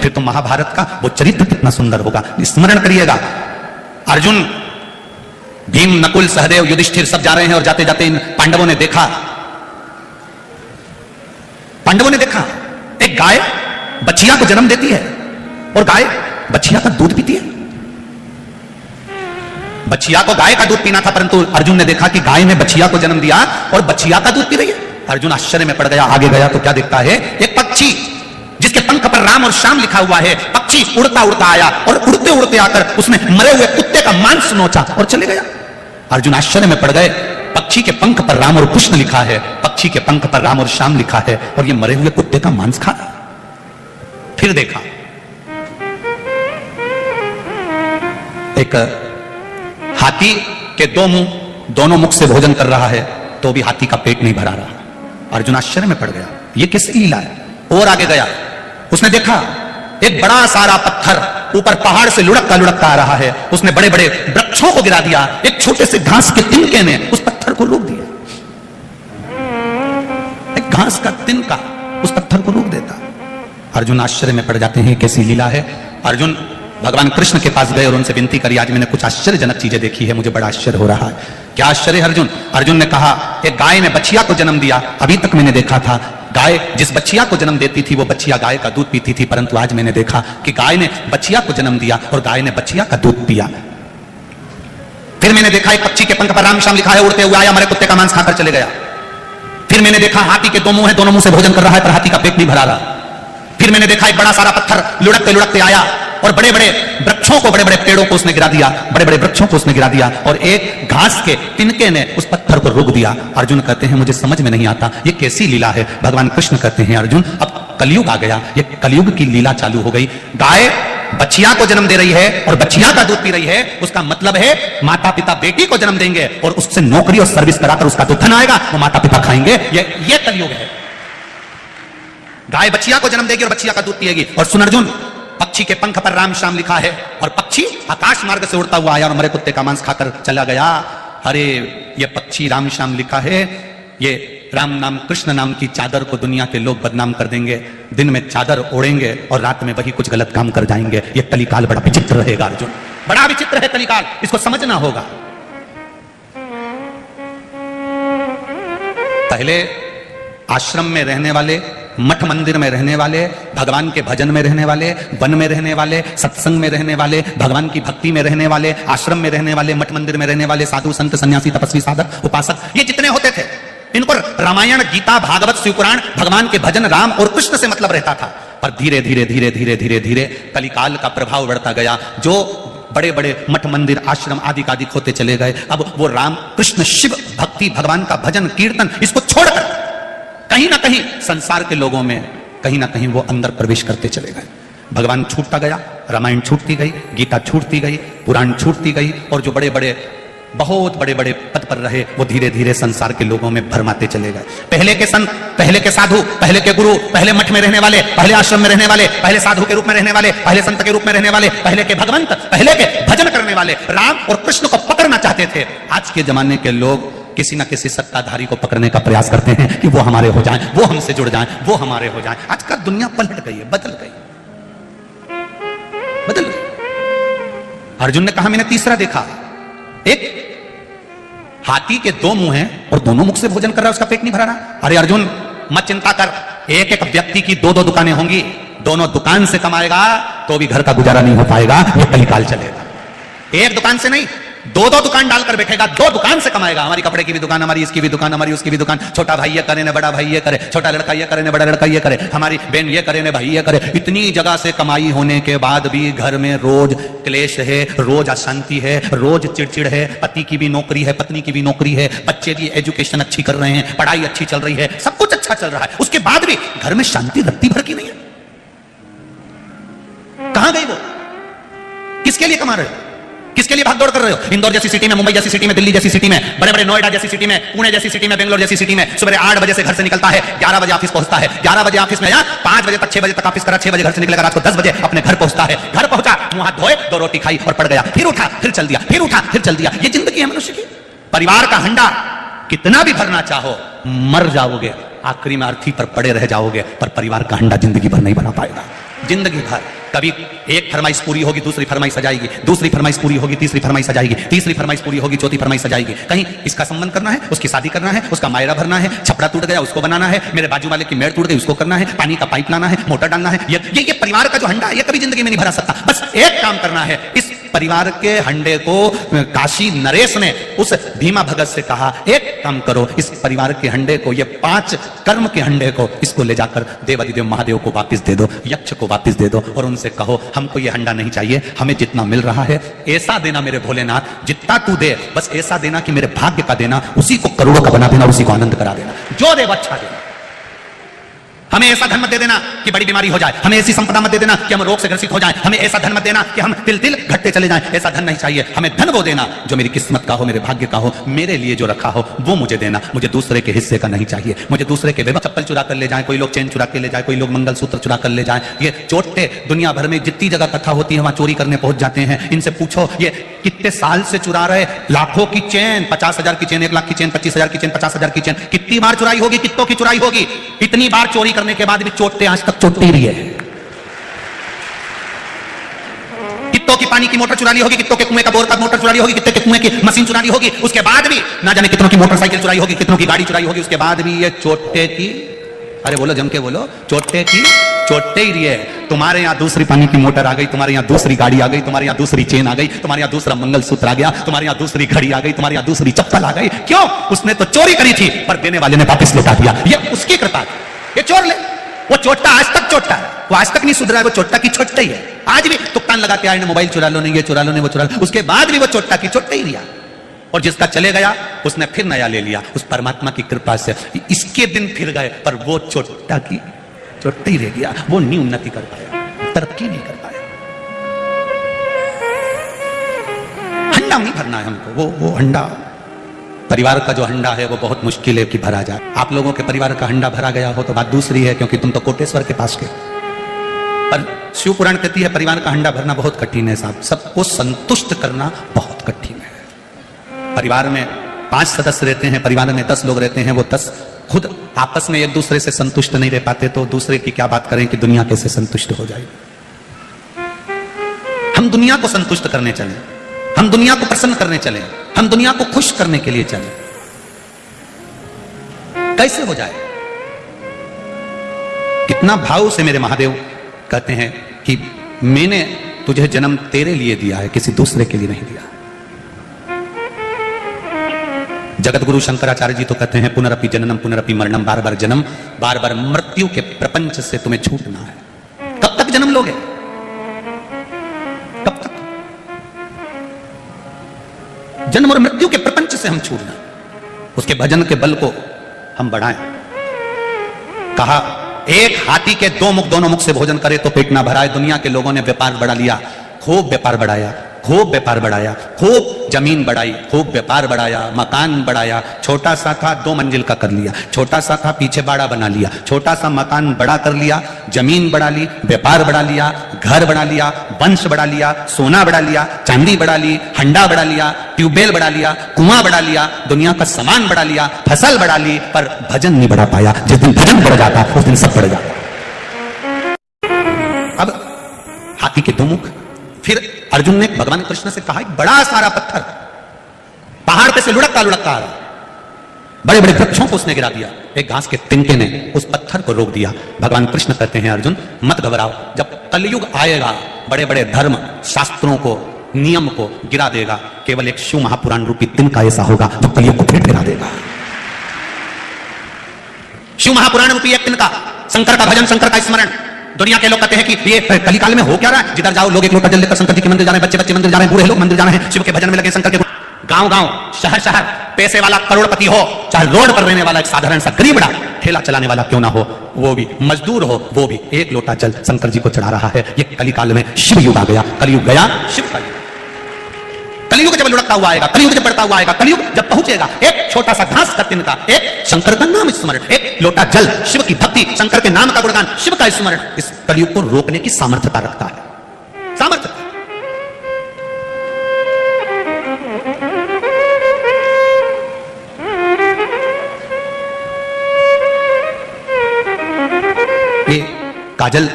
फिर तो महाभारत का वो चरित्र कितना सुंदर होगा। स्मरण करिएगा, अर्जुन, भीम, नकुल, सहदेव, युधिष्ठिर सब जा रहे हैं और जाते जाते इन पांडवों ने देखा एक गाय बछिया को जन्म देती है और गाय बछिया का दूध पीती है। बछिया को गाय का दूध पीना था, परंतु अर्जुन ने देखा कि गाय ने बछिया को जन्म दिया और बछिया का दूध पी रही है। अर्जुन आश्चर्य में पड़ गया। आगे गया तो क्या देखता है, एक पक्षी जिसके पंख पर राम और श्याम लिखा हुआ है। पक्षी उड़ता उड़ता आया और उड़ते उड़ते आकर उसने मरे हुए कुत्ते का मांस नोचा और चले गया। अर्जुन आश्चर्य में पड़ गए, पक्षी के पंख पर राम और कृष्ण लिखा है, पक्षी के पंख पर राम और श्याम लिखा है, और ये मरे हुए कुत्ते का मांस खा रहा। फिर देखा एक हाथी के दो मुंह, दोनों मुख से भोजन कर रहा है तो भी हाथी का पेट नहीं भरा रहा। अर्जुन आश्चर्य में पड़ गया, ये किसकी लीला है। और आगे गया, उसने देखा एक बड़ा सारा पत्थर ऊपर पहाड़ से लुढ़कता आ रहा है। उसने बड़े बड़े वृक्षों को गिरा दिया, एक छोटे से घास के तिनके ने उस पत्थर को रोक दिया। एक घास का तिनका उस पत्थर को रोक देता। अर्जुन आश्चर्य में पड़ जाते हैं, कैसी लीला है। अर्जुन भगवान कृष्ण के पास गए और उनसे विनती करी, आज मैंने कुछ आश्चर्यजनक चीजें देखी है, मुझे बड़ा आश्चर्य हो रहा है। क्या आश्चर्य अर्जुन? अर्जुन ने कहा, एक गाय ने बछिया को जन्म दिया। अभी तक मैंने देखा था गाय जिस बछिया को जन्म देती थी वो बछिया गाय का दूध पीती थी, परंतु आज मैंने देखा कि गाय ने बछिया को जन्म दिया और गाय ने बछिया का दूध पिया। फिर मैंने देखा एक पक्षी के पंख पर राम श्याम लिखा है, उड़ते हुए आया, मरे कुत्ते का मांस खाकर चले गया। फिर मैंने देखा हाथी के दो मुंह है, दोनों मुंह से भोजन कर रहा है, पर हाथी का पेट नहीं भरा रहा। फिर मैंने देखा एक बड़ा सारा पत्थर लुढ़कते आया और बड़े बड़े वृक्षों को, बड़े बड़े पेड़ों को उसने गिरा दिया, बड़े बड़े वृक्षों को उसने गिरा दिया, और एक घास के तिनके ने उस पत्थर को रोक दिया। अर्जुन कहते हैं, मुझे समझ में नहीं आता ये कैसी लीला है। भगवान कृष्ण कहते हैं, अर्जुन अब कलयुग आ गया, ये कलयुग की लीला चालू हो गई। गाय बछिया को जन्म दे रही है और बछिया का दूध पी रही है, उसका मतलब है माता पिता बेटी को जन्म देंगे और उससे नौकरी और सर्विस कराकर उसका जो धन आएगा वो माता पिता खाएंगे। ये कलयुग है। गाय बछिया को जन्म देगी और बछिया का दूध पिएगी। और सुन अर्जुन, पक्षी के पंख पर राम श्याम लिखा है और पक्षी आकाश मार्ग से उड़ता हुआ आया और मरे कुत्ते का मांस खाकर चला गया। अरे ये पक्षी राम श्याम लिखा है, ये राम नाम कृष्ण नाम की चादर को दुनिया के लोग बदनाम कर देंगे। दिन में चादर ओढ़ेंगे और रात में वही कुछ गलत काम कर जाएंगे। ये कलिकाल बड़ा विचित्र रहेगा अर्जुन, बड़ा विचित्र है कलिकाल, इसको समझना होगा। पहले आश्रम में रहने वाले, मठ मंदिर में रहने वाले, भगवान के भजन में रहने वाले, वन में रहने वाले, सत्संग में रहने वाले, भगवान की भक्ति में रहने वाले, आश्रम में रहने वाले, मठ मंदिर में रहने वाले, साधु संत सन्यासी तपस्वी साधक उपासक, ये जितने होते थे, इनको रामायण गीता भागवत शिवपुराण भगवान के भजन राम और कृष्ण से मतलब रहता था। पर धीरे धीरे धीरे धीरे धीरे धीरे कलिकाल का प्रभाव बढ़ता गया। जो बड़े बड़े मठ मंदिर आश्रम आदि आदि होते चले गए, अब वो राम कृष्ण शिव भक्ति भगवान का भजन कीर्तन इसको छोड़कर कहीं ना कहीं संसार के लोगों में कहीं ना कहीं वो अंदर प्रवेश करते चले गए। भगवान छूटता गया, रामायण छूटती गई, गीता छूटती गई, पुराण छूटती गई, और जो बड़े बड़े बहुत बड़े बड़े पद पर रहे वो धीरे धीरे संसार के लोगों में भरमाते चले गए। पहले के संत, पहले के साधु, पहले के गुरु, पहले मठ में रहने वाले, पहले आश्रम में रहने वाले, पहले साधु के रूप में रहने वाले, पहले संत के रूप में रहने वाले, पहले के भगवंत, पहले के भजन करने वाले राम और कृष्ण को पकड़ना चाहते थे। आज के जमाने के लोग किसी ना किसी सत्ताधारी को पकड़ने का प्रयास करते हैं कि वो हमारे हो जाएं, वो हमसे जुड़ जाएं, वो हमारे हो जाएं। आज का दुनिया पलट गई है, बदल गई। अर्जुन ने कहा, मैंने तीसरा देखा, एक हाथी के दो मुंह हैं और दोनों मुख से भोजन कर रहा है, उसका पेट नहीं भरा रहा। अरे अर्जुन मत चिंता कर, एक एक व्यक्ति की दो दो दुकानें होंगी, दोनों दुकान से कमाएगा तो भी घर का गुजारा नहीं हो पाएगा, ये कलिकाल चलेगा। एक दुकान से नहीं, दो दो दुकान डालकर बैठेगा, दो दुकान से कमाएगा। हमारी कपड़े की भी दुकान, हमारी इसकी भी दुकान, हमारी उसकी भी दुकान, छोटा भाई ये करे ने बड़ा भाई ये करे, छोटा लड़का ये करे ने बड़ा लड़का ये करे, हमारी बहन ये करे ने भाई ये करे। इतनी जगह से कमाई होने के बाद भी घर में रोज क्लेश है, रोज अशांति है, रोज चिड़चिड़ है। पति की भी नौकरी है, पत्नी की भी नौकरी है, बच्चे भी एजुकेशन अच्छी कर रहे हैं, पढ़ाई अच्छी चल रही है, सब कुछ अच्छा चल रहा है, उसके बाद भी घर में शांति रत्ती भर की नहीं है। कहां गई वो? किसके लिए कमा रहे हो? किसके लिए भाग दौड़ कर रहे हो? इंदौर जैसी सिटी में, मुंबई जैसी सिटी में, दिल्ली जैसी सिटी में, बड़े बड़े नोएडा जैसी सिटी में, पुणे जैसी सिटी में, बेंगलोर जैसी सिटी में सुबह 8 बजे से घर से निकलता है, 11 बजे ऑफिस पहुंचता है, 11 बजे ऑफिस में 5 बजे तक 6 बजे तक ऑफिस करा, 6 बजे घर से निकलेगा, रात को 10 बजे अपने घर पहुंचता है। घर पहुंचा, मुंह हाथ धोए, 2 रोटी खाई और पड़ गया, फिर उठा फिर चल दिया, फिर उठा फिर चल दिया। ये जिंदगी है मनुष्य की। परिवार का हंडा कितना भी भरना चाहो मर जाओगे, आखिरी में अर्थी पर पड़े रह जाओगे, पर परिवार का हंडा जिंदगी भर नहीं भरा पाएगा, जिंदगी भर। कभी एक फरमाइश पूरी होगी, दूसरी फरमाइश आ जाएगी, दूसरी फरमाइश पूरी होगी, तीसरी फरमाइश आ जाएगी, तीसरी फरमाइश पूरी होगी, चौथी फरमाइश आ जाएगी। कहीं इसका संबंध करना है, उसकी शादी करना है, उसका मायरा भरना है, छपड़ा टूट गया उसको बनाना है, मेरे बाजू वाले की मेड़ टूट गई उसको करना है, पानी का पाइप लाना है, मोटर डालना है। ये परिवार का जो हंडा है ये कभी जिंदगी में नहीं भरा सकता। बस एक काम करना है, इस परिवार के हंडे को काशी नरेश ने उस भीमा भगत से कहा, एक काम करो, इस परिवार के हंडे को, ये 5 कर्म के हंडे को, इसको ले जाकर देवादिदेव महादेव को वापस दे दो, यक्ष को वापस दे दो और उनसे कहो हमको ये हंडा नहीं चाहिए, हमें जितना मिल रहा है ऐसा देना मेरे भोलेनाथ, जितना तू दे बस ऐसा देना कि मेरे भाग्य का देना, उसी को करोड़ों का बना देना, उसी को आनंद करा देना, जो दे अच्छा देना। हमें ऐसा धन मत दे देना कि बड़ी बीमारी हो जाए, हमें ऐसी संपदा मत दे देना कि हम रोग से ग्रसित हो जाएं, हमें ऐसा धन मत देना कि हम तिल तिल घटते चले जाएं, ऐसा धन नहीं चाहिए। हमें धन वो देना जो मेरी किस्मत का हो, मेरे भाग्य का हो, मेरे लिए जो रखा हो वो मुझे देना, मुझे दूसरे के हिस्से का नहीं चाहिए। मुझे दूसरे के चप्पल चुरा कर ले जाए, कोई लोग चेन चुरा के ले जाए, कोई लोग मंगलसूत्र चुरा कर ले जाए, ये चोटे दुनिया भर में जितनी जगह कथा होती है वहां चोरी करने पहुंच जाते हैं। इनसे पूछो ये कितने साल से चुरा रहे, लाखों की चेन, 50,000 की चेन, 1 लाख की चेन, 25,000 की चेन, 50,000 की चेन, कितनी बार चुराई होगी, कितनों की चुराई होगी। इतनी बार चोरी करने के बाद भी चोटते आज तक चोटते ही रही है। कितनों की पानी की मोटर चुरा ली होगी, कितनों के कुएं का बोर का मोटर चुरा ली होगी, कितने के कुएं की मशीन चुरा ली होगी, उसके बाद भी ना जाने कितनों की मोटरसाइकिल चुराई होगी, कितनों की गाड़ी चुराई होगी, उसके बाद भी ये चोटे की, अरे बोलो जम के बोलो, चोटे की चोटे ही रही है। तुम्हारे यहां दूसरी पानी की मोटर आ गई, तुम्हारे यहां दूसरी गाड़ी आ गई, तुम्हारे यहां दूसरी चेन आ गई, तुम्हारे यहां दूसरा मंगलसूत्र आ गया, तुम्हारे यहां दूसरी घड़ी आ गई, तुम्हारे यहां दूसरी चप्पल आ गई। क्यों? उसने तो चोरी करी थी पर देने वाले ने वापस लौटा दिया, ये उसकी कृपा। ये चोर ले, वो चोटा आज तक चोटा है, वो आज तक नहीं सुधरा है, वो चोटा की छोटा ही है। आज भी तुक्कान लगा के आए, मोबाइल चुरा लो, नहीं ये चुरा लो, नहीं वो चुरा लो, उसके बाद भी वो चोटा की छोटा ही रिया। और जिसका चले गया उसने फिर नया ले लिया, उस परमात्मा की कृपा से इसके दिन फिर गए, पर वो चोटा की चोटा ही रह गया, वो नहीं उन्नति कर पाया, तरक्की नहीं कर पाया। हंडा नहीं भरना है हमको, वो हंडा, परिवार का जो हंडा है वो बहुत मुश्किल है कि भरा जाए। आप लोगों के परिवार का हंडा भरा गया हो तो बात दूसरी है, क्योंकि तुम तो कोटेश्वर के पास के। पर शिव पुराण कहती है परिवार का हंडा भरना बहुत कठिन है साहब, सबको संतुष्ट करना बहुत कठिन है। परिवार में 5 सदस्य रहते हैं, परिवार में 10 लोग रहते हैं, वो 10 खुद आपस में एक दूसरे से संतुष्ट नहीं रह पाते तो दूसरे की क्या बात करें कि दुनिया कैसे संतुष्ट हो जाएगी। हम दुनिया को संतुष्ट करने चले, हम दुनिया को प्रसन्न करने चले, हम दुनिया को खुश करने के लिए चले, कैसे हो जाए? कितना भाव से मेरे महादेव कहते हैं कि मैंने तुझे जन्म तेरे लिए दिया है, किसी दूसरे के लिए नहीं दिया। जगत गुरु शंकराचार्य जी तो कहते हैं पुनरपि जननम पुनरपि मरणम, बार बार जन्म बार बार मृत्यु के प्रपंच से तुम्हें छूटना है। कब तक जन्म लोगे? कब तक? जन्म और मृत्यु के प्रपंच से हम छूटना, उसके भजन के बल को हम बढ़ाएं। कहा एक हाथी के 2 मुख, दोनों मुख से भोजन करे तो पेट ना भराए। दुनिया के लोगों ने व्यापार बढ़ा लिया, खूब व्यापार बढ़ाया, खूब व्यापार बढ़ाया, खूब जमीन बढ़ाई, खूब व्यापार बढ़ाया, मकान बढ़ाया। छोटा सा था 2 मंजिल का कर लिया, छोटा सा था पीछे बाड़ा बना लिया, छोटा सा मकान बड़ा कर लिया, जमीन बढ़ा ली, व्यापार बढ़ा लिया, घर बढ़ा लिया, वंश बढ़ा लिया, सोना बढ़ा लिया, चांदी बढ़ा ली, हंडा बढ़ा लिया, ट्यूबवेल बढ़ा लिया, कुआं बढ़ा लिया, दुनिया का सामान बढ़ा लिया, फसल बढ़ा ली, पर भजन नहीं बढ़ा पाया। जिस दिन भजन बढ़ जाता उस दिन सब बढ़ जाता। अब हाथी के 2 मुख। फिर अर्जुन ने भगवान कृष्ण से कहा एक बड़ा सारा पत्थर पहाड़ पे से लुढ़कता लुढ़कता आ रहा, बड़े बड़े वृक्षों को उसने गिरा दिया, एक घास के तिनके ने उस पत्थर को रोक दिया। भगवान कृष्ण कहते हैं अर्जुन मत घबराओ, जब कलयुग आएगा बड़े बड़े धर्म शास्त्रों को, नियम को गिरा देगा, केवल एक शिव महापुराण रूपी तिनका ऐसा होगा जो कलयुग को फिर गिरा देगा। शिव महापुराण रूपी एक तिनका, शंकर का भजन, शंकर का स्मरण। दुनिया के लोग कहते हैं कि ये कलिकाल में हो क्या रहा है, जिधर जाओ लोग एक लोटा जल लेकर शंकर जी के मंदिर जा रहे हैं, बच्चे बच्चे मंदिर जा रहे हैं, बूढ़े लोग मंदिर जा रहे हैं, शिव के भजन में लगे, शंकर के। गांव गांव, शहर शहर, पैसे वाला करोड़पति हो, चाहे रोड पर रहने वाला एक साधारण सा गरीबड़ा ठेला चलाने वाला क्यों ना हो, वो भी मजदूर हो, वो भी एक लोटा जल शंकर जी को चढ़ा रहा है। ये कलिकाल में शिव युग आ गया, कलयुग गया, शिव का युग। कलयुग जब लुढ़कता हुआ आएगा, कलयुग जब बढ़ता हुआ आएगा, कलयुग जब पहुंचेगा, एक छोटा सा घास का तिनका, एक शंकर का नाम स्मरण, एक लोटा जल, शिव की भक्ति, शंकर के नाम का गुणगान, शिव का स्मरण, इस कलयुग को रोकने की सामर्थ्यता रखता है। सामर्थ्य ये काजल